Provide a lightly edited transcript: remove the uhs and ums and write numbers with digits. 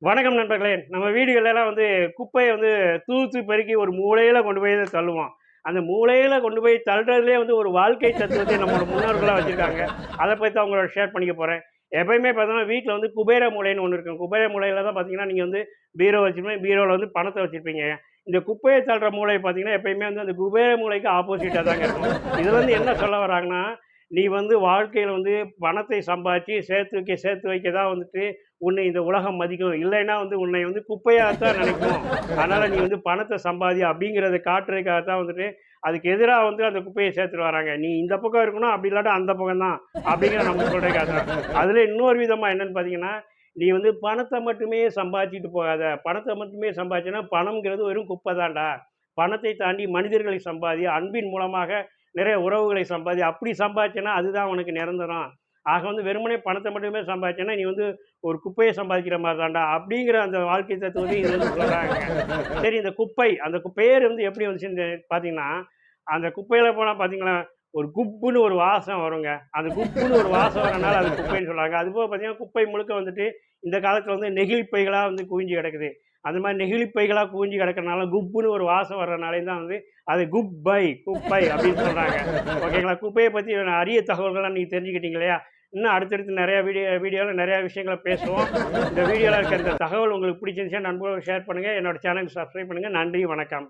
வணக்கம் நண்பர்களே. நம்ம வீடுகள்லாம் குப்பைய தூத்து பெருக்கி ஒரு மூலையில கொண்டு போய் தள்ளுவோம். அந்த மூலையில கொண்டு போய் தள்ளுறதுலயே ஒரு வாழ்க்கை தத்துவத்தை நம்மளோட முன்னோர்கள்லாம் வச்சிருக்காங்க. அத பத்தி தான் உங்களோட ஷேர் பண்ணிக்க போறேன். எப்பயுமே பார்த்தீங்கன்னா, வீட்ல குபேர மூலைன்னு ஒண்ணு இருக்கும். குபேர மூலையில தான் பார்த்தீங்கன்னா, நீங்க பீரோ வச்சிருப்பீங்க. பீரோல பணத்த வச்சிருப்பீங்க. இந்த குப்பைய தள்ளுற மூலை பார்த்தீங்கன்னா, எப்பயுமே அந்த குபேர மூலைக்கு ஆப்போசிட்டா தாங்க இருக்கும். இதுல என்ன சொல்ல வராங்கன்னா, நீ வாழ்க்கையில பணத்தை சம்பாதிச்சு சேர்த்து வைக்க தான் உன்னை இந்த உலகம் மதிக்கும். இல்லைன்னா உன்னை குப்பையாத்தான் நினைக்கும். அதனால நீ பணத்த சம்பாதி அப்படிங்கிறத காட்டுறதுக்காக தான் அதுக்கு எதிரா அந்த குப்பைய சேர்த்துட்டு வராங்க. நீ இந்த பக்கம் இருக்கணும், அப்படி இல்லாட்டா அந்த பக்கம் தான் அப்படிங்கிற நமக்கு சொல்றதுக்காக தான். அதுல இன்னொரு விதமா என்னன்னு பார்த்தீங்கன்னா, நீ பணத்த மட்டுமே சம்பாதிச்சுட்டு போகாத. பணத்த மட்டுமே சம்பாதிச்சேன்னா, பணம்ங்கிறது வெறும் குப்பை தான்டா. பணத்தை தாண்டி மனிதர்களை சம்பாதி, அன்பின் மூலமாக நிறைய உறவுகளை சம்பாதி. அப்படி சம்பாதிச்சேன்னா, அதுதான் உனக்கு நிரந்தரம். ஆக வெறுமனே பணத்த மட்டுமே சம்பாதிச்சேன்னா, நீ ஒரு குப்பைய சம்பாதிக்கிற மாரி தான்டா. அப்படிங்கிற அந்த வாழ்க்கை தத்துவத்தையும் இதுல சொல்றாங்க. சரி, இந்த குப்பை, அந்த பேர் எப்படி வந்துச்சுன்னு பார்த்தீங்கன்னா, அந்த குப்பையில போனா பார்த்தீங்களா, ஒரு குப்புன்னு ஒரு வாசம் வருங்க. அந்த குப்புன்னு ஒரு வாசம் வரனால அது குப்பைன்னு சொல்றாங்க. அதுபோக பார்த்தீங்கன்னா, குப்பை முழுக்க இந்த காலத்துல நெகிழி பைகளா குவிஞ்சு கிடக்குது. அந்த மாரி நெகிழி பைகளா குவிஞ்சு கிடக்கிறனால, குப்புன்னு ஒரு வாசம் வர்றனாலயும் தான் அது குப்பை அப்படின்னு சொல்றாங்க. ஓகேங்களா? குப்பைய பத்தி அரிய தகவல்கள்லாம் நீங்க தெரிஞ்சுக்கிட்டீங்க இல்லையா? இன்னும் அடுத்தடுத்து நெறைய வீடியோல நெறைய விஷயங்கள பேசுவோம். இந்த வீடியோல இருக்க இந்த தகவல் உங்களுக்கு பிடிச்சிருந்துச்சுன்னா நண்பர்களோட ஷேர் பண்ணுங்க. என்னோட சேனலுக்கு சப்ஸ்கிரைப் பண்ணுங்க. நன்றி, வணக்கம்.